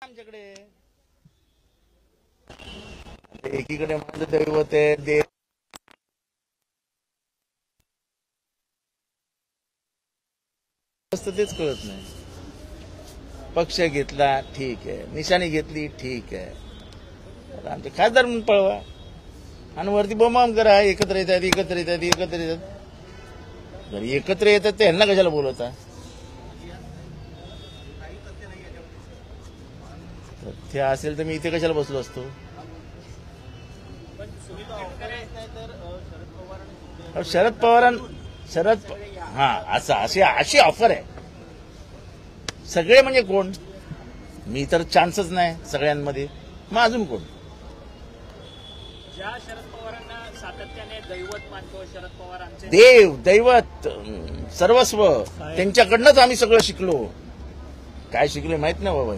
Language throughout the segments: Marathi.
आमच्याकडे एकीकडे माझं दैवत आहे देव, तेच कळत नाही. पक्ष घेतला ठीक आहे, निशाणी घेतली ठीक आहे, आमचे खासदार म्हणून पळवा आणि वरती बोमाम करा. एकत्र येतात एकत्र येतात एकत्र येतात. जर एकत्र येतात ते ह्यांना कशाला बोलवता? तथ्य असेल तर मी इथे कशाला बसलो असतो? शरद पवार हा असं अशी ऑफर आहे. सगळे म्हणजे कोण? मी तर चान्सच नाही सगळ्यांमध्ये, मग अजून कोण? ज्या शरद पवारांना सातत्याने दैवत मानतो, शरद पवार आमचे देव दैवत सर्वस्व, त्यांच्याकडनंच आम्ही सगळं शिकलो. काय शिकले माहित नाही बाबा.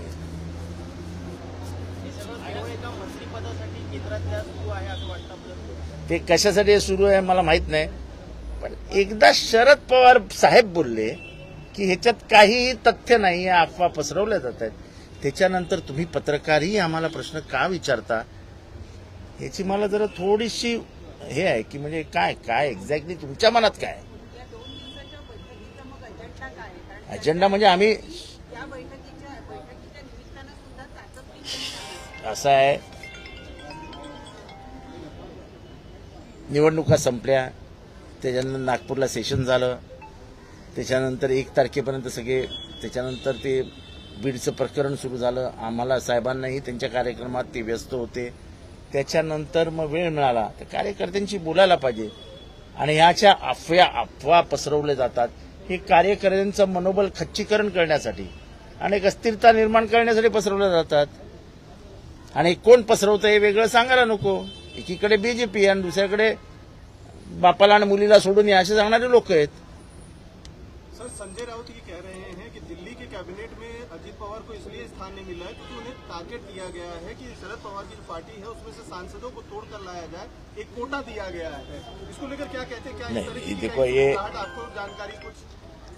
ते कशासाठी सुरू आहे मला माहित नाही, पण एकदा शरद पवार साहेब बोलले की ह्याच्यात काही तथ्य नाही, अफवा पसरवल्या जात आहेत. त्याच्यानंतर तुम्ही पत्रकारही आम्हाला प्रश्न का विचारता ह्याची मला जरा थोडीशी हे आहे की म्हणजे काय काय एक्झॅक्टली तुमच्या मनात काय अजेंडा? म्हणजे आम्ही असं आहे, निवडणुका संपल्या, त्याच्यानंतर नागपूरला सेशन झालं, त्याच्यानंतर 1 तारखेपर्यंत सगळे, त्याच्यानंतर ते बीडचं प्रकरण सुरू झालं. आम्हाला साहेबांनाही त्यांच्या कार्यक्रमात ते व्यस्त होते. त्याच्यानंतर मग वेळ मिळाला तर कार्यकर्त्यांशी बोलायला पाहिजे. आणि ह्याच्या अफवा पसरवल्या जातात. हे कार्यकर्त्यांचं मनोबल खच्चीकरण करण्यासाठी आणि एक अस्थिरता निर्माण करण्यासाठी पसरवल्या जातात. आणि कोण पसरवतं हे वेगळं सांगायला नको. एकीकडे बीजेपी आणि दुसऱ्याकडे बापाला आणि मुलीला सोडून या असे सांगणारे लोक आहेत. सर, संजय राउत ये कह रहे हैं कि दिल्ली के कैबिनेट में अजीत पवार को इसलिए स्थान नहीं मिला है क्योंकि उन्हें टारगेट दिया गया है कि शरद पवार की जो पार्टी है उसमें से सांसदों को तोड़कर लाया जाए, एक कोटा दिया गया है. इसको लेकर क्या कहते हैं? क्या नहीं, देखो ये आपको जानकारी कुछ?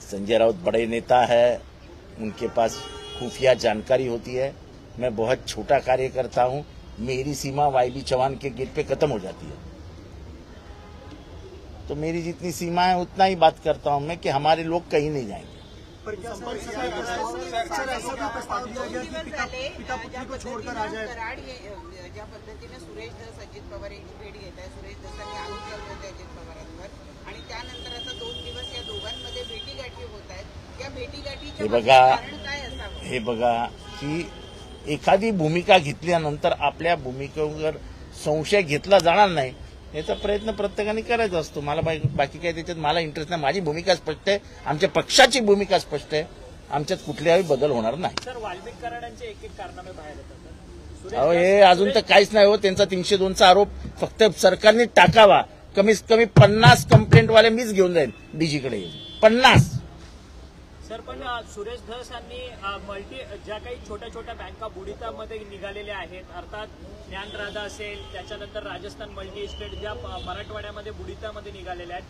संजय राउत बड़े नेता है, उनके पास खुफिया जानकारी होती है. मैं बहुत छोटा कार्यकर्ता हूं, मेरी सीमा YB चौहान के गेट पे खत्म हो जाती है. तो मेरी जितनी सीमा है उतना ही बात करता हूं मैं कि हमारे लोग कहीं नहीं जाएंगे. पर क्या पिता पुत्री को छोड़कर आ जाए? ज्या पद्धतीने सुरेश धस अजित पवार यांची भेट घेत आहे, सुरेश धसांनी आरोप केले होते अजित पवारांवर आणि त्यानंतर आता 2 दिवस या दोघांमध्ये भेटीगाठी होत आहेत. या भेटीगाठीचे कारण काय असावं? हे बघा की एखादी भूमिका घेतल्यानंतर आपल्या भूमिकेवर संशय घेतला जाणार नाही याचा प्रयत्न प्रत्येकाने करायचा असतो. मला बाकी काय त्याच्यात मला इंटरेस्ट नाही. माझी भूमिका स्पष्ट आहे, आमच्या पक्षाची भूमिका स्पष्ट आहे, आमच्यात कुठल्याही बदल होणार नाही. सर, वाल्मिक कराडांचे एक कारनामे बाहेर येतात. अहो हे अजून तर काहीच नाही हो. त्यांचा 302चा आरोप फक्त सरकारने टाकावा. कमीत कमी 50 कंप्लेंटवाले मीच घेऊन जाईल डीजीकडे. 50. सर, पण सुरेश धस यांनी ज्या काही छोट्या छोट्या बँका बुडीतामध्ये निघालेल्या आहेत, अर्थात ज्ञानराधा असेल, त्याच्यानंतर राजस्थान मल्टी इस्टेट ज्या मराठवाड्यामध्ये बुडीतामध्ये निघालेल्या आहेत,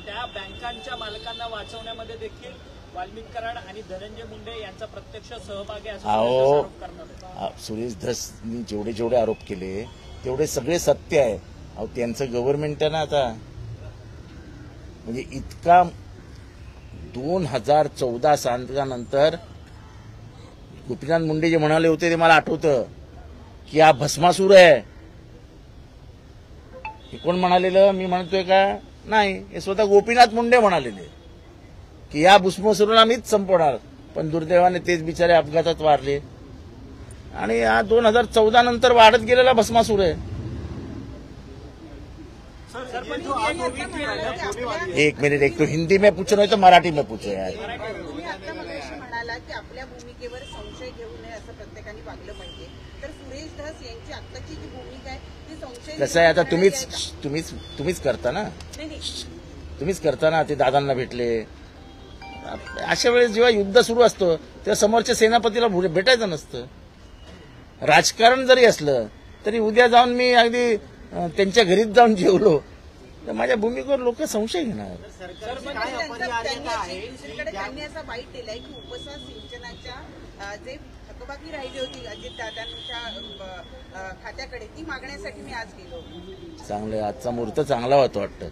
त्या बँकांच्या मालकांना वाचवण्यामध्ये देखील वाल्मिक कराड आणि धनंजय मुंडे यांचा प्रत्यक्ष सहभाग आहे असं आरोप करणार. सुरेश धसनी जेवढे आरोप केले तेवढे सगळे सत्य आहे. अहो त्यांचं गव्हर्नमेंट आहे ना आता. म्हणजे इतका 2014 सालानंतर गोपीनाथ मुंडे जे म्हणाले होते ते मला आठवतं की हा भस्मासूर आहे. हे कोण म्हणालेलं? मी म्हणतोय का? नाही, हे स्वतः गोपीनाथ मुंडे म्हणालेले की या भस्मासूरला मीच संपवणार. पण दुर्दैवाने तेच बिचारे अपघातात वारले आणि हा 2014 नंतर वाढत गेलेला भस्मासूर आहे. एक मिनिट, एक तो हिंदी में पूछो नहीं तो मराठी में पूछो यार. तुम्ही आता मगाशी म्हणाला की आपल्या भूमिकेवर संशय घेऊ नये असं प्रत्येकाने वागलं पाहिजे. तर सुरेश धस यांची आत्ताची जी भूमिका आहे ती संशय कसं आहे आता तुम्हीच करता ना, तुम्हीच करता ना. ते दादांना भेटले. अशा वेळेस जेव्हा युद्ध सुरू असतं तेव्हा समोरच्या सेनापतीला भेटायचं नसतं. राजकारण जरी असलं तरी उद्या जाऊन मी अगदी त्यांच्या घरीच जाऊन जेवलो तर माझ्या भूमिकेवर लोक संशय घेणार. त्यांनी असा बाईट दिलाय की उपसा सिंचनाच्या जे थकबाकी राहिली होती अजितदादांच्या खात्याकडे, ती मागण्यासाठी मी आज गेलो. चांगलं, आजचा मुहूर्त चांगला होता वाटतं.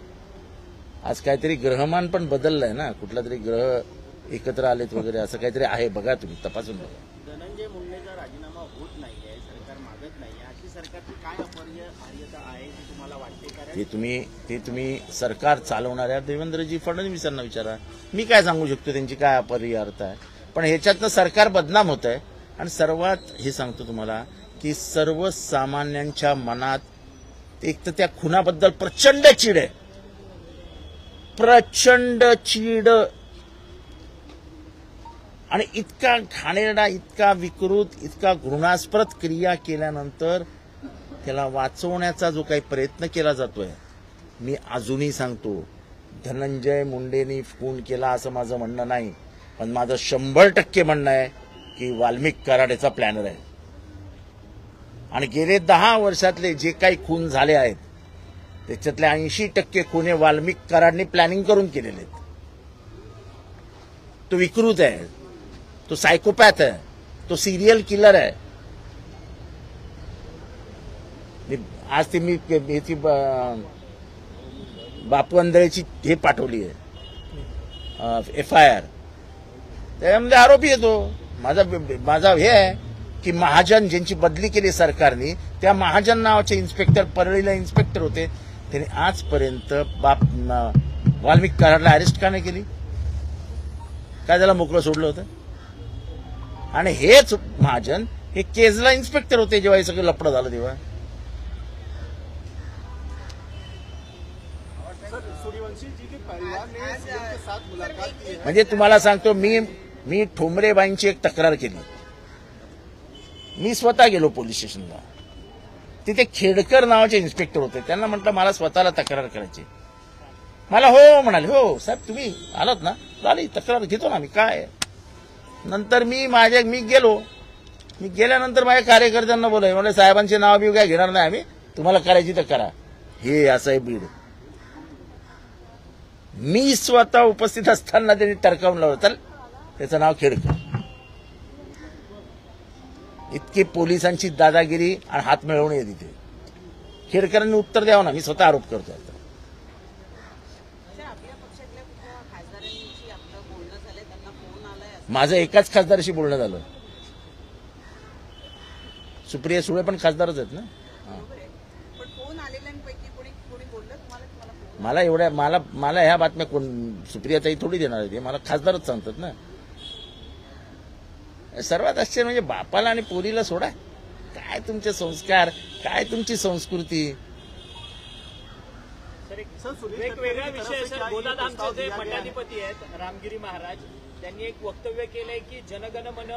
आज काहीतरी ग्रहमान पण बदललंय ना, कुठला तरी ग्रह एकत्र आलेत वगैरे, असं काहीतरी आहे. बघा तुम्ही, तपासून बघा. धनंजय मुंडेचा राजीनामा होत नाहीये, सरकार मागत नाहीये, अशी सरकारची काय अपरिहार्यता आहे ती तुम्हाला वाटते? कारण ते तुम्ही सरकार चालवणाऱ्या देवेंद्रजी फडणवीसांना विचारा. मी काय सांगू शकतो त्यांची काय अपरिहार्यता आहे. पण ह्याच्यातनं सरकार बदनाम होत आहे. आणि सर्वात हे सांगतो तुम्हाला की सर्वसामान्यांच्या मनात एक तर त्या खुनाबद्दल प्रचंड चीड आहे, प्रचंड चीड. आणि इतका घाणेरडा, इतका विकृत, इतका घृणास्पद क्रिया केल्यानंतर त्याला वाचवण्याचा जो काही प्रयत्न केला जातोय, मी अजूनही सांगतो, धनंजय मुंडेंनी खून केला असं माझं म्हणणं नाही, पण माझं 100% म्हणणं आहे की वाल्मिक कराडेचा प्लॅनर आहे. आणि गेले 10 वर्षातले जे काही खून झाले आहेत त्याच्यातले 80% खून हे वाल्मिक कराडने प्लॅनिंग करून केलेले आहेत. तो विकृत आहे, तो सायकोपॅथ आहे, तो सिरियल किलर आहे. आज ती मी याची बापू अंधळेची हे पाठवली आहे FIR, त्यामध्ये आरोपी येतो. माझा हे आहे की महाजन ज्यांची बदली केली सरकारने, त्या महाजन नावाचे इन्स्पेक्टर, परळीला इन्स्पेक्टर होते, त्यांनी आजपर्यंत वाल्मिक कराडला अरेस्ट का नाही केली? काय त्याला मोकळं सोडलं होतं? आणि हेच महाजन हे केजला इन्स्पेक्टर होते जेव्हा हे सगळं लफडं झालं तेव्हा. सूर्यवंशी जी के परिवार ने सीएम के साथ मुलाकात की है. म्हणजे तुम्हाला सांगतो, मी ठोंबरेबाईंची एक तक्रार केली. मी स्वतः गेलो पोलीस स्टेशनला. तिथे खेडकर नावाचे इन्स्पेक्टर होते. त्यांना म्हटलं मला स्वतःला तक्रार करायची. मला हो म्हणाले. हो साहेब तुम्ही आलात ना, झाली तक्रार घेतो ना मी, काय. नंतर मी गेलो. मी गेल्यानंतर माझ्या कार्यकर्त्यांना बोलाय, म्हणजे साहेबांचे नाव बी काय घेणार नाही आम्ही, तुम्हाला करायची तर करा. हे असं आहे बीड. मी स्वतः उपस्थित असताना त्यांनी टरकावून लावलं, चल त्याचं नाव खेडकर. इतकी पोलिसांची दादागिरी आणि हात मिळवणी आहे तिथे. खेडकरांनी उत्तर द्यावं ना, मी स्वतः आरोप करतो. आपल्या पक्षातल्या कुठल्या खासदारांशी आपलं बोलणं झालंय, त्यांना फोन आलाय? माझं एकाच खासदाराशी बोलणं झालं. सुप्रिया सुळे पण खासदारच आहेत ना. बरोबर आहे, पण फोन आलेल्यांपैकी कोणी बोललं तुम्हाला फोन? मला ह्या बातम्या कोण सुप्रियाताई थोडी देणार आहे, मला खासदारच सांगतात ना. सर्वात आश्चर्य म्हणजे बापाला आणि पोरीला सोडा. काय तुमचे संस्कार, काय तुमची संस्कृती. एक वेगळा विषय सर, गोदाधामचे जे मठाधिपती आहेत रामगिरी महाराज, त्यांनी एक वक्तव्य केलंय की जनगण मन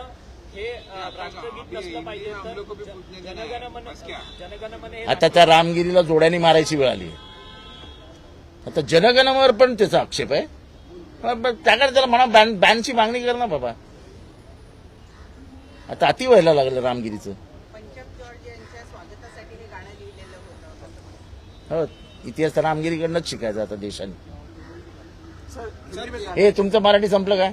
हे राष्ट्रगीत नसलं पाहिजे, तर जनगण मन हे. आता त्या रामगिरीला जोड्याने मारायची वेळ आली. आता जनगणवर पण त्याचा आक्षेप आहे. त्याकडे त्याला म्हणा बॅनची मागणी कर ना बाबा. आता अति व्हायला लागलं रामगिरीचं. पंचम जॉर्ज यांच्या स्वागतासाठी हे गाणं लिहिलेलं होतं. हो, इतिहास तर रामगिरीकडनंच शिकायचा आता देशाने. हे तुमचं मराठी संपलं काय?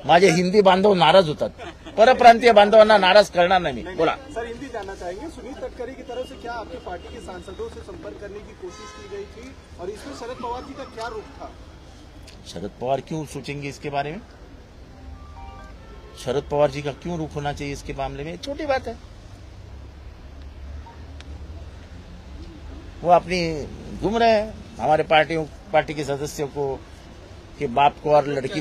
माझे हिंदी बांधव नाराज होतात. परप्रांतीय बांधवांना नाराज करणार नाही मी. बोला सर, हिंदी जानना चाहेंगे. सुनील तटकरी की तरफ से क्या आपकी पार्टी के सांसदों से संपर्क करने की कोशिश की गई थी, और इसमें शरद पवार जी का क्या रुख था? शरद पवार क्यों सोचेंगे इसके बारे में? शरद पवार जी का क्यों रुख होना चाहिए इसके मामले में? छोटी बात है. वो अपनी घूम रहे हैं. हमारे पार्टी के सदस्यों को कि बाप को और लड़की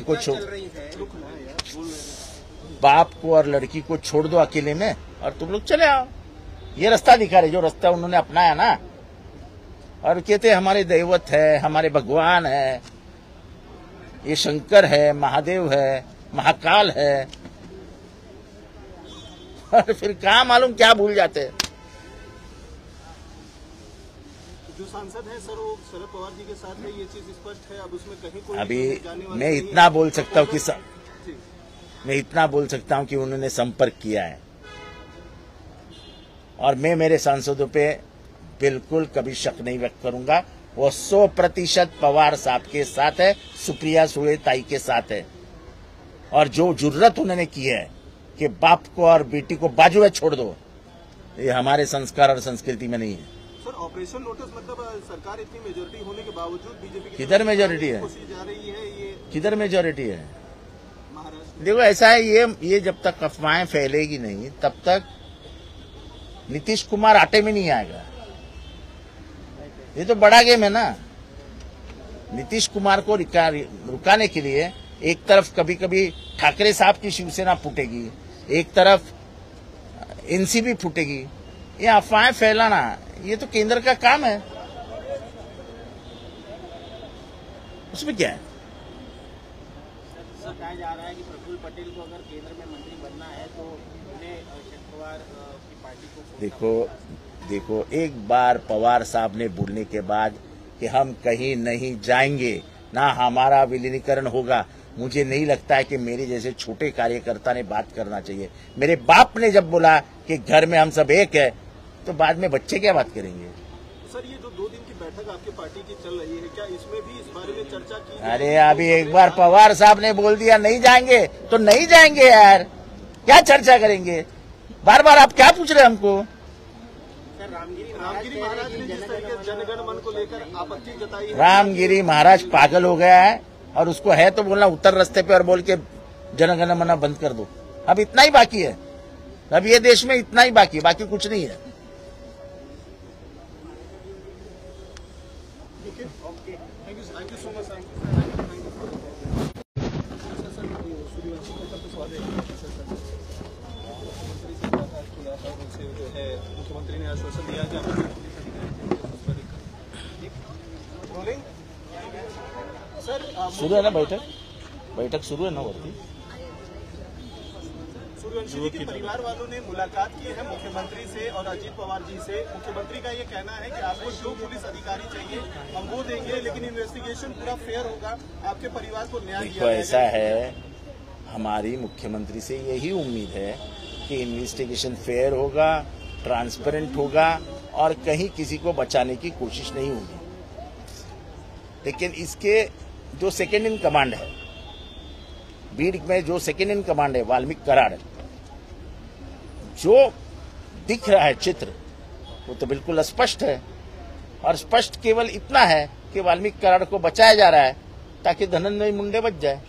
को छोड़ दो अकेले में और तुम लोग चले आओ. ये रास्ता दिखा रहे, जो रास्ता उन्होंने अपनाया ना. और कहते हमारे दैवत है, हमारे भगवान है, ये शंकर है, महादेव है, महाकाल है. और फिर क्या मालूम क्या भूल जाते हैं. जो सांसद है सर, वो शरद पवार जी के साथ है, ये चीज स्पष्ट है. अब उसमें कहीं कोई अभी जाने वाला मैं नहीं इतना है. बोल सकता हूं कि उन्होंने संपर्क किया है. और मैं मेरे सांसदों पे बिल्कुल कभी शक नहीं व्यक्त करूंगा. वो 100% पवार साहब के साथ है, सुप्रिया सुळे ताई के साथ है. और जो जुर्रत उन्होंने की है कि बाप को और बेटी को बाजू में छोड़ दो, ये हमारे संस्कार और संस्कृति में नहीं है। सर ऑपरेशन लोटस मतलब सरकार इतनी मेजोरिटी होने के बावजूद बीजेपी की किधर मेजोरिटी है? कोशिश जा रही है, ये किधर मेजोरिटी है? महाराष्ट्र देखो ऐसा है, ये जब तक अफवाहें फैलेगी नहीं तब तक नीतीश कुमार आटे में नहीं आएगा। ये तो बड़ा गेम है ना। नीतीश कुमार को रुकाने के लिए एक तरफ कभी कभी ठाकरे साहब की शिवसेना फूटेगी, एक तरफ एनसीपी फूटेगी। ये अफवाहें फैलाना ये तो केंद्र का काम है, उसमें क्या है? सर कहा जा रहा है कि प्रफुल्ल पटेल को अगर केंद्र में मंत्री बनना है तो उन्हें शरद पवार की पार्टी को देखो एक बार पवार साहब ने बोलने के बाद कि हम कहीं नहीं जाएंगे, ना हमारा विलीनीकरण होगा, मुझे नहीं लगता है कि मेरे जैसे छोटे कार्यकर्ता ने बात करना चाहिए। मेरे बाप ने जब बोला कि घर में हम सब एक है, तो बाद में बच्चे क्या बात करेंगे? सर ये जो 2 दिन की बैठक आपकी पार्टी की चल रही है, क्या इसमें भी इस बारे में चर्चा की? अरे अभी एक बार पवार साहब ने बोल दिया नहीं जाएंगे तो नहीं जाएंगे यार, क्या चर्चा करेंगे? बार बार आप क्या पूछ रहे हैं हमको? सर रामगिरी महाराज ने जिस तरीके से जनगण मन को लेकर आपत्ति जताई है, रामगिरी महाराज पागल हो गया है, और उसको है तो बोलना उत्तर रास्ते पे और बोल के जनगण मन बंद कर दो। अब इतना ही बाकी है, अब ये देश में इतना ही बाकी, बाकी कुछ नहीं है। Thank you so much sir. Suryavanshi के ऊपर तो सवाल है मुख्यमंत्री से मुलाकात किया था, उनसे जो है मुख्यमंत्री ने आश्वासन दिया कि रोलिंग सर शुरू है ना बैठक शुरू है ना वरती। सूर्यवंशी जी के परिवार वालों ने मुलाकात की है मुख्यमंत्री से और अजीत पवार जी से। मुख्यमंत्री का ये कहना है कि आपको जो पुलिस अधिकारी चाहिए हम वो देंगे, लेकिन इन्वेस्टिगेशन पूरा फेयर होगा, आपके परिवार को न्याय देखो ऐसा है, हमारी मुख्यमंत्री से यही उम्मीद है कि इन्वेस्टिगेशन फेयर होगा, ट्रांसपेरेंट होगा और कहीं किसी को बचाने की कोशिश नहीं होगी। लेकिन इसके जो सेकेंड इन कमांड है, बीड में जो सेकेंड इन कमांड है वाल्मीकि कराड़, जो दिख रहा है चित्र वो तो बिल्कुल स्पष्ट है, और स्पष्ट केवल इतना है कि वाल्मीकि कराड़ को बचाया जा रहा है ताकि धनंजय मुंडे बच जाए।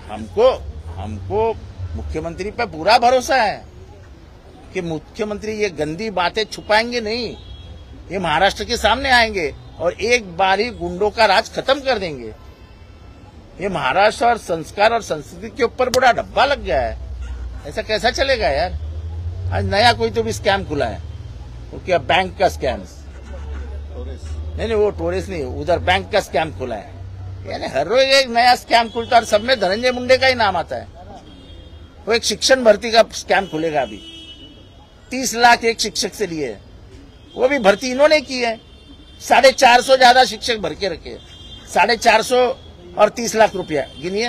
हमको मुख्यमंत्री पे पूरा भरोसा है कि मुख्यमंत्री ये गंदी बातें छुपाएंगे नहीं, ये महाराष्ट्र के सामने आएंगे और एक बार ही गुंडों का राज खत्म कर देंगे। ये महाराष्ट्र और संस्कार और संस्कृति के ऊपर बड़ा डब्बा लग गया है, ऐसा कैसा चलेगा यार? आज नया कोई तो भी स्कैम खुला है, वो क्या बैंक का स्कैम, नहीं वो टूरिस्ट नहीं, उधर बैंक का स्कैम खुला है। यानी हर रोज एक नया स्कैम खुलता है और सब में धनंजय मुंडे का ही नाम आता है। वो एक शिक्षण भर्ती का स्कैम खुलेगा अभी, 30 लाख एक शिक्षक से लिए है, वो भी भर्ती इन्होंने की है। 450 ज्यादा शिक्षक भर के रखे, 450 और 30 लाख रुपया गिनिए।